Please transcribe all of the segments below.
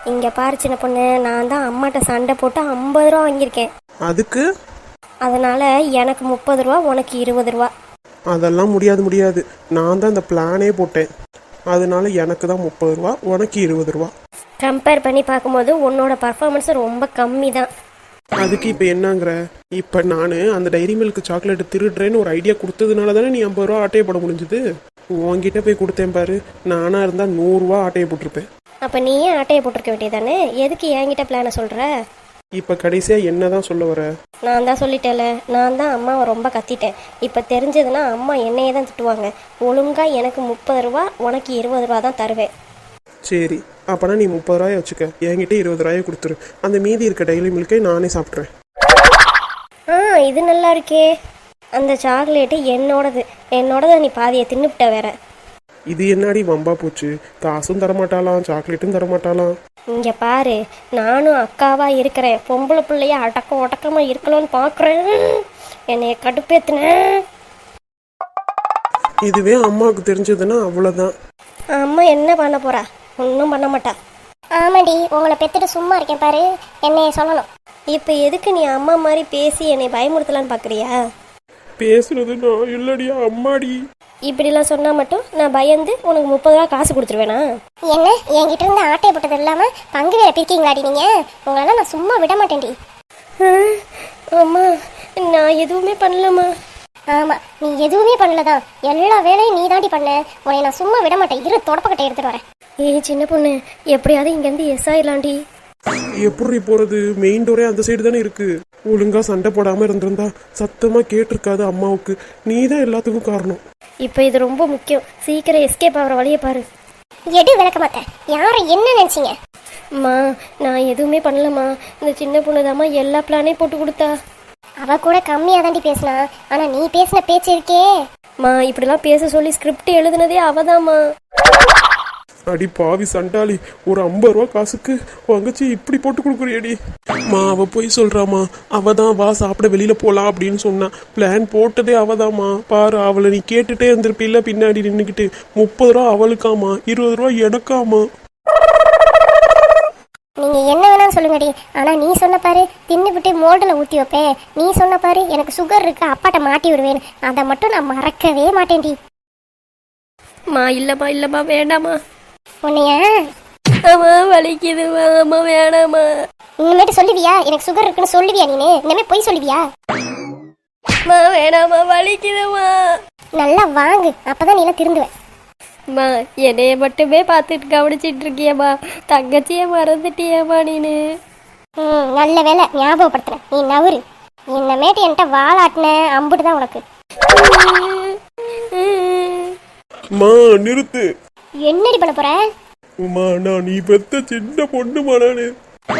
இங்கே பாரு சின்ன பொண்ணு, நான் தான் அம்மாட்ட சண்டை போட்டு 50 ரூபா வாங்கியிருக்கேன். அதுக்கு அதனால் எனக்கு 30 ரூபா, உனக்கு 20 ரூபா. அதெல்லாம் முடியாது. நான் தான் இந்த பிளானே போட்டேன். அதனால எனக்கு தான் 30 ரூபா, உனக்கு 20 ரூபா. கம்பேர் பண்ணி பார்க்கும்போது உன்னோட பர்ஃபார்மன்ஸ் ரொம்ப கம்மி தான். அதுக்கு இப்போ என்னங்கிற? இப்போ நான் அந்த டைரி மில்க் சாக்லேட் திருடுறேன்னு ஒரு ஐடியா கொடுத்ததுனால தானே நீ 50 ரூபா ஆட்டையை போட முடிஞ்சுது. உன்கிட்ட போய் கொடுத்தேன் பாரு, நானாக இருந்தால் 100 ரூபா ஆட்டையை போட்டிருப்பேன். அப்போ நீயே ஆட்டையை போட்டிருக்க வேண்டியதானே, எதுக்கு என்கிட்ட பிளானை சொல்கிற? இப்போ கடைசியாக என்ன தான் சொல்ல வர? நான் தான் சொல்லிட்டேல, நான் தான் அம்மாவை ரொம்ப கத்திட்டேன். இப்போ தெரிஞ்சதுன்னா அம்மா என்னையே தான் திட்டுவாங்க. ஒழுங்காக எனக்கு 30 ரூபா, உனக்கு 20 ரூபா தான் தருவேன். சரி, அப்போனா நீ 30 ரூபாயை வச்சுக்க, என்கிட்ட 20 ரூபாயை கொடுத்துரு. அந்த மீதி இருக்க டைரி மில்கை நானே சாப்பிட்றேன். இது நல்லா இருக்கே. அந்த சாக்லேட்டு என்னோடது நீ பாதியை தின்னுவிட்ட வேற. இது என்னடி வம்பா போச்சு? காசும் தரமாட்டாலாம், சாக்லேட்டும் தரமாட்டாலாம். இங்கே பாரு, நானும் அக்காவா இருக்கிறேன். பொம்பளை பிள்ளைய ஒட்டக்கமாக இருக்கணும்னு பார்க்குறேன். என்னைய கடுப்பேத்துனேன். இதுவே அம்மாவுக்கு தெரிஞ்சதுன்னா அவ்வளோதான். அம்மா என்ன பண்ண போறா? ஒன்றும் பண்ண மாட்டா. ஆமாடி, உங்களை பெத்துட்டு சும்மா இருக்கேன் பாரு, என்னைய சொல்லணும். இப்போ எதுக்கு நீ அம்மா மாதிரி பேசி என்னை பயமுறுத்தலான்னு பார்க்குறியா? பேசுறது நான் இல்லடியா, அம்மாடி. இப்படிலாம் சொன்னால் மட்டும் நான் பயந்து உனக்கு 30 ரூபா காசு கொடுத்துருவேனா? என்ன, என்கிட்ட இருந்து ஆட்டையை போட்டது இல்லாமல் பங்கு வேற பிரிக்கீங்களாடி நீங்க? உங்களெல்லாம் நான் சும்மா விட மாட்டேன்டி. அம்மா, நான் எதுவுமே பண்ணலம்மா. ஆமா, நீ எதுவுமே பண்ணலதான். எல்லா வேலையும் நீ தாண்டி பண்ண. உன்னை நான் சும்மா விட மாட்டேன். இரு, தொடப்பக்கட்டை எடுத்துட்டு வரேன். ஏய் சின்ன பொண்ணு, எப்படியாவது இங்கேருந்து எஸ் ஆயிடலாண்டி. எப்படி போறது? மெயின் டோரே அந்த சைடு தானே இருக்கு. ஒழுங்கா சண்டை போடாம இருந்திருந்தா சத்தமா கேட்டிருக்காது அம்மாவுக்கு. நீ தான் எல்லாத்துக்கும் காரணம். இப்போ இது ரொம்ப முக்கியம். சீக்கிரம் எஸ்கேப் ஆகிற வழியை பாரு. எடு, விளக்க மாட்டேன். யாரை என்ன நினைச்சீங்க? அம்மா, நான் எதுவுமே பண்ணலம்மா. இந்த சின்ன பொண்ணுதாம்மா எல்லா பிளானையும் போட்டு கொடுத்தா. அவ கூட கம்மியா தாண்டி பேசினா, ஆனா நீ பேசின பேச்சு இருக்கே. மா, இப்படிலாம் பேச சொல்லி ஸ்கிரிப்ட் எழுதுனதே அவதாம்மா. அடி பாவி சண்டாளி, ஒரு 50 ரூபா காசுக்கு வாங்கச்சி இப்படி போட்டு கொடுக்குறியடி. மா, அவ போய் சொல்றாமா. அவதான் வா சாப்பிட வெளியில போலாம் அப்படின்னு சொன்னா. பிளான் போட்டதே அவதாமா. பாரு, அவளை நீ கேட்டுட்டே இருந்திருப்பில்ல பின்னாடி நின்றுக்கிட்டு. 30 ரூபா அவளுக்காமா, 20 ரூபா எனக்காமா. நீங்க என்ன வேணாலும் சொல்லுங்கடி, ஆனா நீ சொன்ன பாரு, தின்னு விட்டு மோல்டுல ஊத்தி வைப்பேன். நீ சொன்ன பாரு, எனக்கு சுகர் இருக்கு, அப்பாட்ட மாட்டி விடுவேன். அதை மட்டும் நான் மறக்கவே மாட்டேன்டி. மா, இல்லம்மா வேண்டாமா. உன்னைய அம்மா வலிக்குதுமா, அம்மா வேணாமா. இனிமேட்டு சொல்லுவியா எனக்கு சுகர் இருக்குன்னு? சொல்லுவியா நீனு? இனிமே போய் சொல்லுவியா? மா வேணாமா, வலிக்குதுமா. நல்லா வாங்கு, அப்பதான் நீ எல்லாம் திருந்துவேன். அம்மா, என்னைய மட்டுமே பார்த்துட்டு கவனிச்சிட்டு இருக்கியம்மா. தங்கச்சியை மறந்துட்டியம்மா நீனு. நல்ல வேலை ஞாபகப்படுத்துறேன். நீ நவரு. இன்னமேட்டு என்கிட்ட வாழாட்டின அம்புட்டு தான் உனக்கு. மா, நிறுத்து. என்னடி பண்ண போற? உமா, நான் நீ பெத்த சின்ன பொண்ணுமா.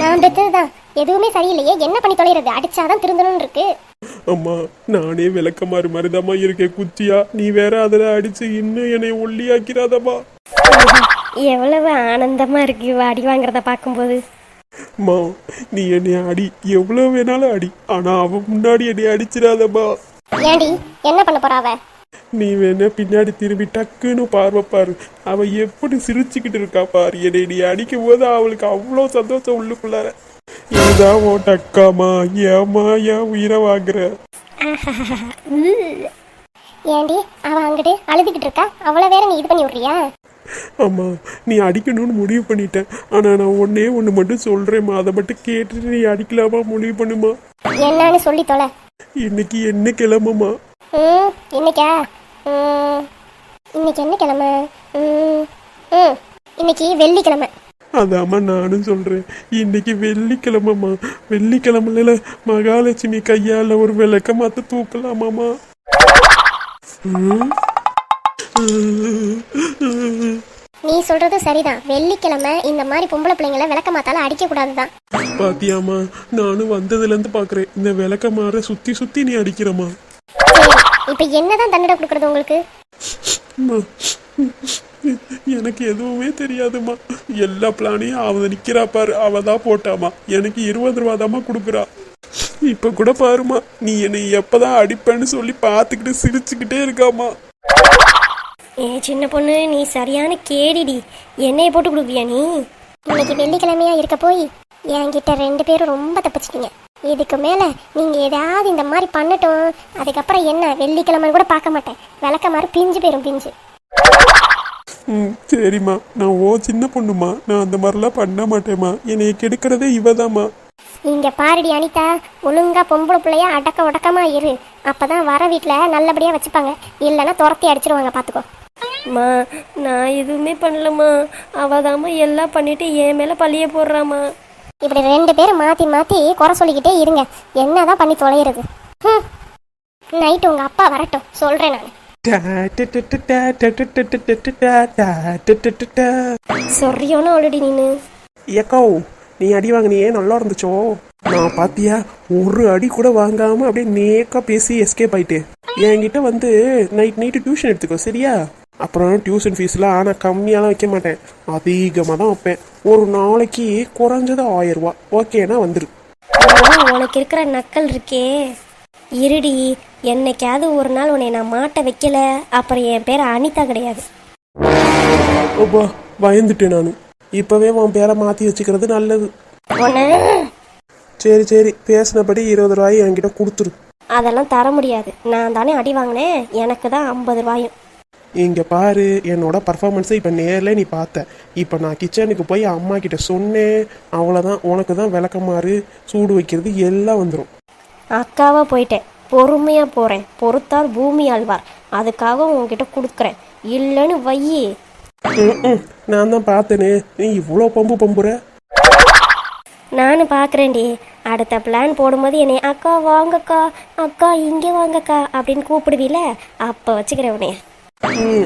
நான் பெத்ததுதான். எதுவுமே சரியில்லையே, என்ன பண்ணி தொலைறது? அடிச்சாதான் திருந்தணும்னு இருக்கு. அம்மா, நானே விளக்கமாறு மாதிரிதாம்மா இருக்கேன் குச்சியா. நீ வேற அதில் அடிச்சு இன்னும் என்னை ஒல்லியாக்கிறாதம்மா. எவ்வளவு ஆனந்தமா இருக்கு இவ அடி வாங்குறத பார்க்கும்போது. அம்மா, நீ என்னை அடி, எவ்வளவு வேணாலும் அடி, ஆனா அவ முன்னாடி என்னை அடிச்சிடாதம்மா. ஏண்டி, என்ன பண்ண போற அவ? நீ வேணா பின்னாடி திரும்பி டக்குன்னு பார்வை பாரு. அவ எப்படி சிரிச்சுக்கிட்டு இருக்கா பாரு. என்னை நீ அடிக்கும் போது அவளுக்கு அவ்வளோ சந்தோஷம் உள்ளுக்குள்ளார. இதுதான் ஓ டக்காமா. ஏமா ஏன் உயிரை வாங்குற? ஏண்டி, அவ அங்கிட்டு அழுதுகிட்டு இருக்கா, அவளை வேற நீ இது பண்ணி விடுறியா? ஆமா, நீ அடிக்கணும்னு முடிவு பண்ணிட்டேன். ஆனா நான் ஒன்னே ஒன்று மட்டும் சொல்றேம்மா, அதை மட்டும் கேட்டுட்டு நீ அடிக்கலாமா முடிவு பண்ணுமா? என்னன்னு சொல்லி தொலை. இன்னைக்கு என்ன கிளம்புமா? இன்னைக்கா? இன்னைக்கு என்ன கிழமை? இன்னைக்கு வெள்ளிக்கிழமை. அதாம்மா நானும் சொல்றேன். இன்னைக்கு வெள்ளிக்கிழமைமா. வெள்ளிக்கிழமைல மகாலட்சுமி கையால ஒரு விளக்க மாத்த தூக்கலாமாமா. நீ சொல்றது சரிதான். வெள்ளிக்கிழமை இந்த மாதிரி பொம்பளை பிள்ளைங்களை விளக்க மாத்தால அடிக்க கூடாதுதான். பாத்தியாமா, நானும் வந்ததுல இருந்து பாக்குறேன். இந்த விளக்க மாற சுத்தி சுத்தி நீ அடிக்கிறமா. இப்ப என்னதான் தண்டனை கொடுக்கறது உங்களுக்கு? எனக்கு எதுவுமே தெரியாதுமா. எல்லா பிளானையும் அவ நிக்கிறா பாரு, அவதான் போட்டாமா. எனக்கு 20 ரூபா தாமா கொடுக்குறா. இப்ப கூட பாருமா, நீ என்னை எப்பதான் அடிப்பேன்னு சொல்லி பாத்துக்கிட்டு சிரிச்சுக்கிட்டே இருக்காமா. ஏ சின்ன பொண்ணு, நீ சரியான கேடிடி. என்னைய போட்டு கொடுப்பியா நீ? இன்னைக்கு வெள்ளிக்கிழமையா இருக்க போய் என்கிட்ட 2 பேரும் ரொம்ப தப்பிச்சிட்டீங்க. இதுக்கு மேல நீங்க ஏதாவது இந்த மாதிரி பண்ணட்டும், அதுக்கப்புறம் என்ன வெள்ளிக்கிழமைன்னு கூட பார்க்க மாட்டேன். விளக்க மாதிரி பிஞ்சு போயிரும் பிஞ்சு. சரிம்மா, நான் சின்ன பொண்ணுமா, நான் அந்த மாதிரிலாம் பண்ண மாட்டேம்மா. என்னைய கெடுக்கிறதே இவதாம்மா. இங்க பாருடி அனிதா, ஒழுங்கா பொம்பளை பிள்ளையா அடக்க உடக்கமா இரு. அப்பதான் வர வீட்டுல நல்லபடியா வச்சுப்பாங்க, இல்லைன்னா துரத்தி அடிச்சிருவாங்க. பாத்துக்கோ. மா, நான் எதுவுமே பண்ணலம்மா. அவதாம்மா எல்லாம் பண்ணிட்டு என் மேலே பழிய போடுறாம்மா. இப்படி 2 பேரும் மாத்தி மாத்தி குறை சொல்லிக்கிட்டே இருங்க, என்னதான் பண்ணி தொலைகிறது. நைட்டு உங்க அப்பா வரட்டும், சொல்றேன் நான். சொரியோன்னு ஆல்ரெடி நீனு. ஏக்கோ, நீ அடி வாங்கினியே நல்லா இருந்துச்சோ. நான் பாத்தியா, ஒரு அடி கூட வாங்காம அப்படியே நேக்கா பேசி எஸ்கேப் ஆயிட்டேன். என்கிட்ட வந்து நைட்டு டியூஷன் எடுத்துக்கோ, சரியா? அப்புறம் டியூஷன் ஃபீஸ்லாம் நான் கம்மியாலாம் வைக்க மாட்டேன், அதிகமாக தான் வைப்பேன். ஒரு நாளைக்கு குறைஞ்சது 1000 ரூபா. ஓகேனா வந்துரு. உனக்கு இருக்கிற நக்கல் இருக்கே, இருடி. என்னைக்காவது ஒரு நாள் உன்னை நான் மாட்ட வைக்கல, அப்புறம் என் பேர் அனிதா கிடையாது. அப்பா, பயந்துட்டேன் நான். இப்பவே உன் பேரை மாற்றி வச்சுக்கிறது நல்லது. சரி சரி, பேசினபடி 20 ரூபாய் என்கிட்ட கொடுத்துரு. அதெல்லாம் தர முடியாது, நான் தானே அடி வாங்கினேன். எனக்கு தான் 50 ரூபாயும். இங்கே பாரு, என்னோட பர்ஃபார்மன்ஸை இப்போ நேரில் நீ பார்த்த. இப்போ நான் கிச்சனுக்கு போய் அம்மா கிட்ட சொன்னேன், அவ்வளோதான். உனக்கு தான் விளக்கமாறு, சூடு வைக்கிறது எல்லாம் வந்துடும். அக்காவா போயிட்டேன், பொறுமையாக போகிறேன். பொறுத்தால் பூமி ஆழ்வார். அதுக்காக உங்ககிட்ட கொடுக்குறேன், இல்லைன்னு வையி. நான் தான் பார்த்தேனே, நீ இவ்வளோ பம்புற. நானும் பார்க்குறேன்டி. அடுத்த பிளான் போடும்போது என்னை அக்கா வாங்கக்கா, அக்கா இங்கே வாங்கக்கா அப்படின்னு கூப்பிடுவீல, அப்போ வச்சுக்கிறேன் உன்னைய.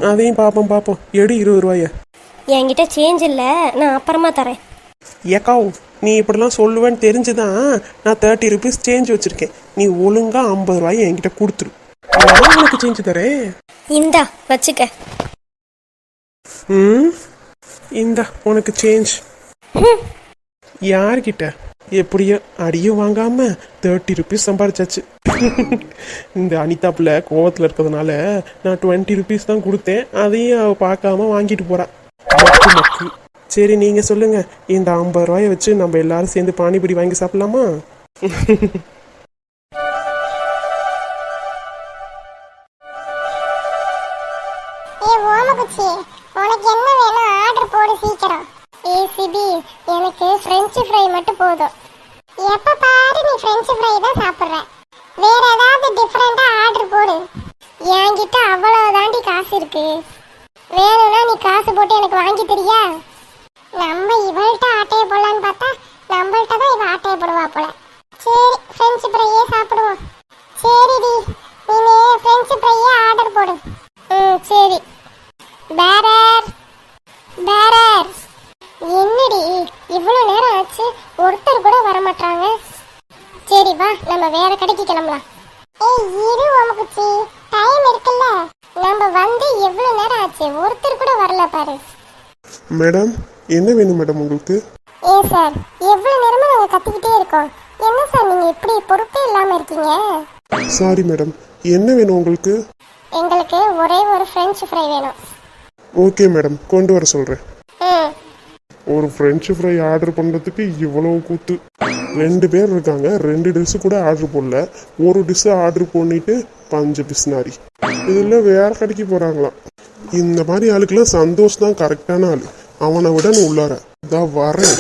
அதையும் பார்ப்போம். எடு 20 ரூபாய. என்கிட்ட சேஞ்ச் இல்லை, நான் அப்புறமா தரேன். ஏக்கா, நீ இப்படிலாம் சொல்லுவேன்னு தெரிஞ்சுதான் நான் 30 ருபீஸ் சேஞ்ச் வச்சிருக்கேன். நீ ஒழுங்கா 50 ரூபாய் என்கிட்ட கொடுத்துரு, நான் உனக்கு சேஞ்ச் தரேன். இந்தா வச்சுக்க. இந்தா உனக்கு சேஞ்ச். யார்கிட்ட? எப்படியோ அடியும் வாங்காம 30 ருபீஸ் சம்பாரிச்சாச்சு. இந்த அனிதா பிள்ளை கோவத்தில் இருக்கிறதுனால நான் 20 ருபீஸ் தான் கொடுத்தேன், அதையும் அவ பார்க்காம வாங்கிட்டு போறான். மக்கு. சரி, நீங்க சொல்லுங்க, இந்த 50 ரூபாயை வச்சு நம்ம எல்லாரும் சேர்ந்து பானிபூரி வாங்கி சாப்பிடலாமா? உனக்கு என்ன வேணும் ஆர்டர் போடு சீக்கிரம். ஏசிபி, எனக்கு ஃப்ரெஞ்ச் ஃப்ரை மட்டும் போதும். எப்ப பாரு நீ ஃப்ரெஞ்ச் ஃப்ரை தான் சாப்பிடுற, வேற ஏதாவது டிஃபரெண்டா ஆர்டர் போடு. என்கிட்ட அவ்வளவு தாண்டி காசு இருக்கு, வேணும்னா நீ காசு போட்டு எனக்கு வாங்கி தரியா? நம்ம இவள்கிட்ட ஆட்டையை போடலான்னு பார்த்தா நம்மள்கிட்ட தான் இவ ஆட்டையை போடுவா போல. சரி, ஃப்ரெஞ்ச் ஃப்ரையே சாப்பிடுவோம். சரிடி, நீ ஃப்ரெஞ்ச் ஃப்ரையே ஆர்டர் போடு. சரி. பேரர், என்னடி இவ்வளவு நேரம் ஆச்சு, ஒருத்தர் கூட வர மாட்டாங்க. சரி வா, நம்ம வேற கடைக்கு கிளம்பலாம். ஏய் இரு ஓமகுச்சி, டைம் இருக்குல்ல, நம்ம வந்து எவ்வளவு நேரம் ஆச்சு, ஒருத்தர் கூட வரல பாரு. மேடம், என்ன வேணும் மேடம் உங்களுக்கு? சார், எவ்வளவு நேரமா நாங்க கத்திக்கிட்டே இருக்கோம். என்ன சார் நீங்க இப்படி பொறுப்பே இல்லாம இருக்கீங்க? சாரி மேடம், என்ன வேணும் உங்களுக்கு? எங்களுக்கு ஒரே ஒரு ஃப்ரெஞ்ச் ஃப்ரை வேணும். ஓகே மேடம், கொண்டு வர சொல்றேன். ஒரு ஃப்ரெஞ்ச் ஃப்ரை ஆர்டர் பண்ணுறதுக்கு இவ்வளவு கூத்து. 2 பேர் இருக்காங்க, 2 டிஷ்ஷு கூட ஆர்டர் போடல. ஒரு டிஷ்ஷு ஆர்டர் பண்ணிட்டு 5 பிஸ்னாரி. இதில் வேற கடைக்கு போகிறாங்களாம். இந்த மாதிரி ஆளுக்கெல்லாம் சந்தோஷ் தான் கரெக்டான ஆள். அவனை விட நான் உள்ளார இதான் வரேன்.